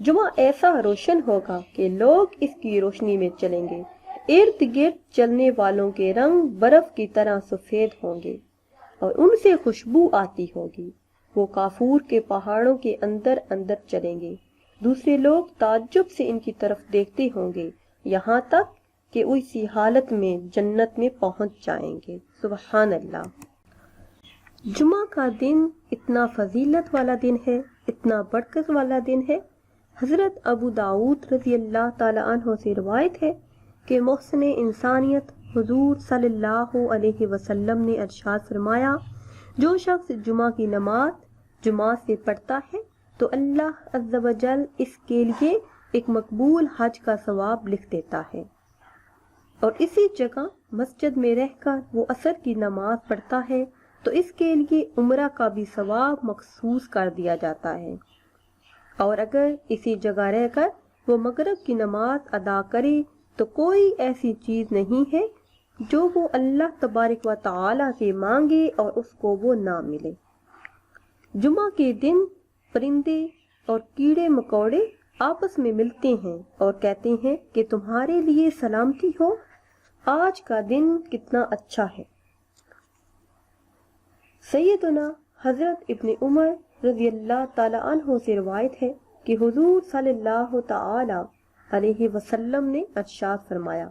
جمعہ ایسا روشن ہوگا کہ لوگ اس کی روشنی میں چلیں گے، ارد گرد چلنے والوں کے رنگ برف کی طرح سفید ہوں گے اور ان سے خوشبو آتی ہوگی۔ وہ کافور کے پہاڑوں کے اندر اندر چلیں گے، دوسرے لوگ تعجب سے ان کی طرف دیکھتے ہوں گے یہاں تک کہ اسی حالت میں جنت میں پہنچ جائیں گے۔ سبحان اللہ۔ جمعہ کا دن اتنا فضیلت والا دن ہے، اتنا برکت والا دن ہے۔ حضرت ابو داؤد رضی اللہ تعالی عنہ سے روایت ہے کہ محسن انسانیت حضور صلی اللہ علیہ وسلم نے ارشاد فرمایا، جو شخص جمعہ کی نماز جماعت سے پڑھتا ہے تو اللہ عز و جل اس کے لیے ایک مقبول حج کا ثواب لکھ دیتا ہے، اور اسی جگہ مسجد میں رہ کر وہ عصر کی نماز پڑھتا ہے تو اس کے لیے عمرہ کا بھی ثواب مخصوص کر دیا جاتا ہے، اور اگر اسی جگہ رہ کر وہ مغرب کی نماز ادا کرے تو کوئی ایسی چیز نہیں ہے جو وہ اللہ تبارک و تعالی سے مانگے اور اس کو وہ نہ ملے۔ جمعہ کے دن پرندے اور کیڑے مکوڑے آپس میں ملتے ہیں اور کہتے ہیں کہ تمہارے لیے سلامتی ہو، آج کا دن کتنا اچھا ہے۔ سیدنا حضرت ابن عمر رضی اللہ تعالی عنہ سے روایت ہے کہ حضور صلی اللہ تعالی علیہ وسلم نے ارشاد فرمایا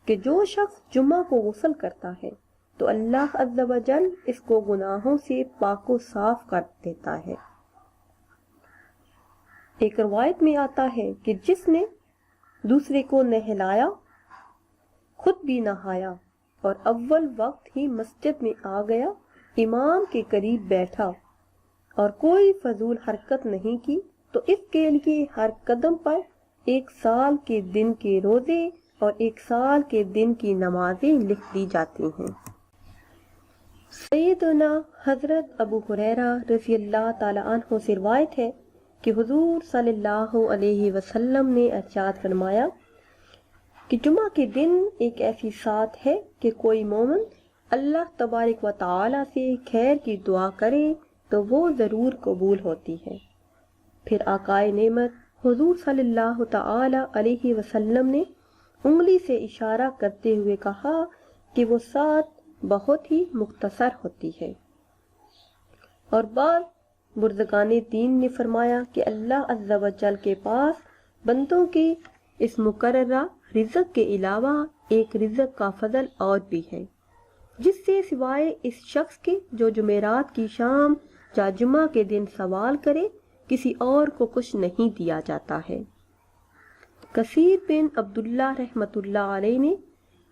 کہ جو شخص جمعہ کو غسل کرتا ہے تو اللہ عز و جل اس کو گناہوں سے پاک و صاف کر دیتا ہے۔ ایک روایت میں آتا ہے کہ جس نے دوسرے کو نہلایا، خود بھی نہایا اور اول وقت ہی مسجد میں آ گیا، امام کے قریب بیٹھا اور کوئی فضول حرکت نہیں کی تو اس کے لیے ہر قدم پر 1 سال کے دن کے روزے اور 1 سال کے دن کی نمازیں لکھ دی جاتی ہیں۔ سیدنا حضرت ابو ہریرہ رضی اللہ تعالی عنہ سے روایت ہے کہ حضور صلی اللہ علیہ وسلم نے ارشاد فرمایا کہ جمعہ کے دن ایک ایسی ساتھ ہے کہ کوئی مومن اللہ تبارک و تعالی سے خیر کی دعا کرے تو وہ ضرور قبول ہوتی ہے۔ پھر آقائے نعمت حضور صلی اللہ تعالی علیہ وسلم نے انگلی سے اشارہ کرتے ہوئے کہا کہ وہ ساتھ بہت ہی مختصر ہوتی ہے، اور بعض بزرگان دین نے فرمایا کہ اللہ عز و جل کے پاس بندوں کے اس مقررہ رزق کے علاوہ ایک رزق کا فضل اور بھی ہے، جس سے سوائے اس شخص کے جو جمعرات کی شام یا جمعہ کے دن سوال کرے کسی اور کو کچھ نہیں دیا جاتا ہے۔ کثیر بن عبداللہ رحمۃ اللہ علیہ نے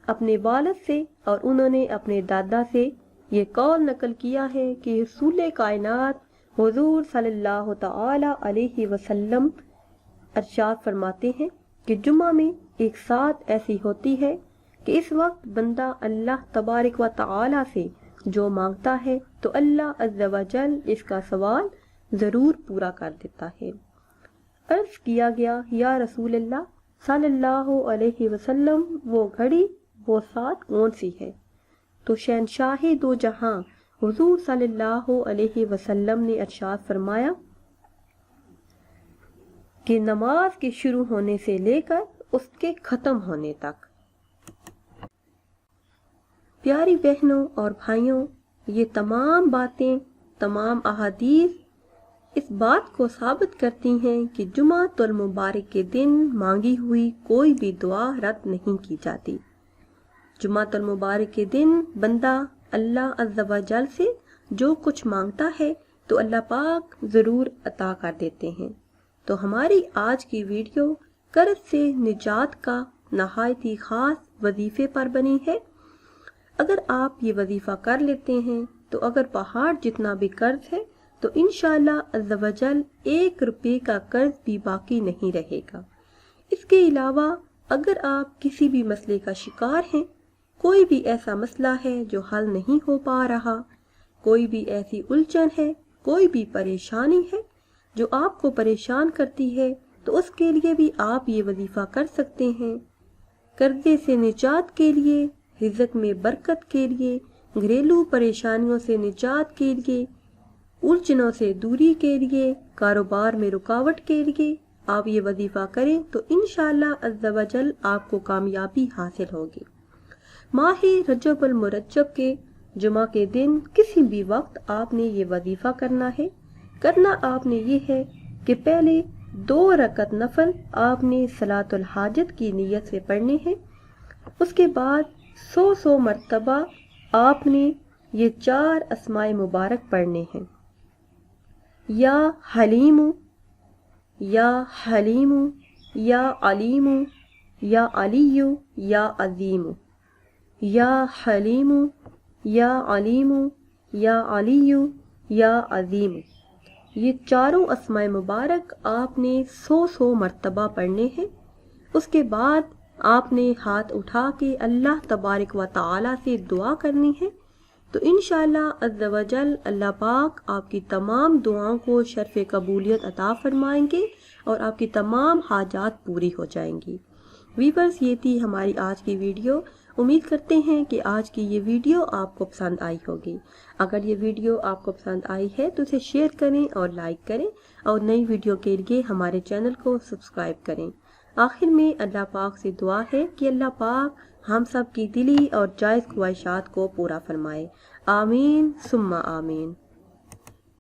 اپنے والد سے اور انہوں نے اپنے دادا سے یہ قول نقل کیا ہے کہ رسول کائنات حضور صلی اللہ تعالی علیہ وسلم ارشاد فرماتے ہیں کہ جمعہ میں ایک ساتھ ایسی ہوتی ہے کہ اس وقت بندہ اللہ تبارک و تعالی سے جو مانگتا ہے تو اللہ عز و جل اس کا سوال ضرور پورا کر دیتا ہے۔ عرض کیا گیا، یا رسول اللہ صلی اللہ علیہ وسلم، وہ گھڑی وہ ساتھ کون سی ہے؟ تو شہنشاہ دو جہاں حضور صلی اللہ علیہ وسلم نے ارشاد فرمایا کہ نماز کے شروع ہونے سے لے کر اس کے ختم ہونے تک۔ پیاری بہنوں اور بھائیوں، یہ تمام باتیں، تمام احادیث اس بات کو ثابت کرتی ہیں کہ جمعۃ المبارک کے دن مانگی ہوئی کوئی بھی دعا رد نہیں کی جاتی۔ جمعۃ المبارک کے دن بندہ اللہ عز و جل سے جو کچھ مانگتا ہے تو اللہ پاک ضرور عطا کر دیتے ہیں۔ تو ہماری آج کی ویڈیو قرض سے نجات کا نہایت ہی خاص وظیفے پر بنی ہے۔ اگر آپ یہ وظیفہ کر لیتے ہیں تو اگر پہاڑ جتنا بھی قرض ہے تو انشاءاللہ عز و جل 1 روپے کا قرض بھی باقی نہیں رہے گا۔ اس کے علاوہ اگر آپ کسی بھی مسئلے کا شکار ہیں، کوئی بھی ایسا مسئلہ ہے جو حل نہیں ہو پا رہا، کوئی بھی ایسی الجھن ہے، کوئی بھی پریشانی ہے جو آپ کو پریشان کرتی ہے، تو اس کے لیے بھی آپ یہ وظیفہ کر سکتے ہیں۔ قرضے سے نجات کے لیے، رزق میں برکت کے لیے، گھریلو پریشانیوں سے نجات کے لیے، الجھنوں سے دوری کے لیے، کاروبار میں رکاوٹ کے لیے آپ یہ وظیفہ کریں تو انشاءاللہ عز و جل آپ کو کامیابی حاصل ہوگی۔ ماہ رجب المرجب کے جمعہ کے دن کسی بھی وقت آپ نے یہ وظیفہ کرنا ہے۔ کرنا آپ نے یہ ہے کہ پہلے 2 رکعت نفل آپ نے صلاۃ الحاجت کی نیت سے پڑھنے ہیں۔ اس کے بعد 100 مرتبہ آپ نے یہ 4 اسماء مبارک پڑھنے ہیں، یا حلیم، یا حلیم، یا علیم، یا علی، یا عظیم، یا حلیم، یا علیم، یا علی، یا عظیم۔ یہ چاروں اسماء مبارک آپ نے 100 مرتبہ پڑھنے ہیں۔ اس کے بعد آپ نے ہاتھ اٹھا کے اللہ تبارک و تعالی سے دعا کرنی ہے، تو انشاءاللہ عز و جل اللہ پاک آپ کی تمام دعاؤں کو شرف قبولیت عطا فرمائیں گے اور آپ کی تمام حاجات پوری ہو جائیں گی۔ ویورز، یہ تھی ہماری آج کی ویڈیو۔ امید کرتے ہیں کہ آج کی یہ ویڈیو آپ کو پسند آئی ہوگی۔ اگر یہ ویڈیو آپ کو پسند آئی ہے تو اسے شیئر کریں اور لائک کریں، اور نئی ویڈیو کے لیے ہمارے چینل کو سبسکرائب کریں۔ آخر میں اللہ پاک سے دعا ہے کہ اللہ پاک ہم سب کی دلی اور جائز خواہشات کو پورا فرمائے۔ آمین ثم آمین۔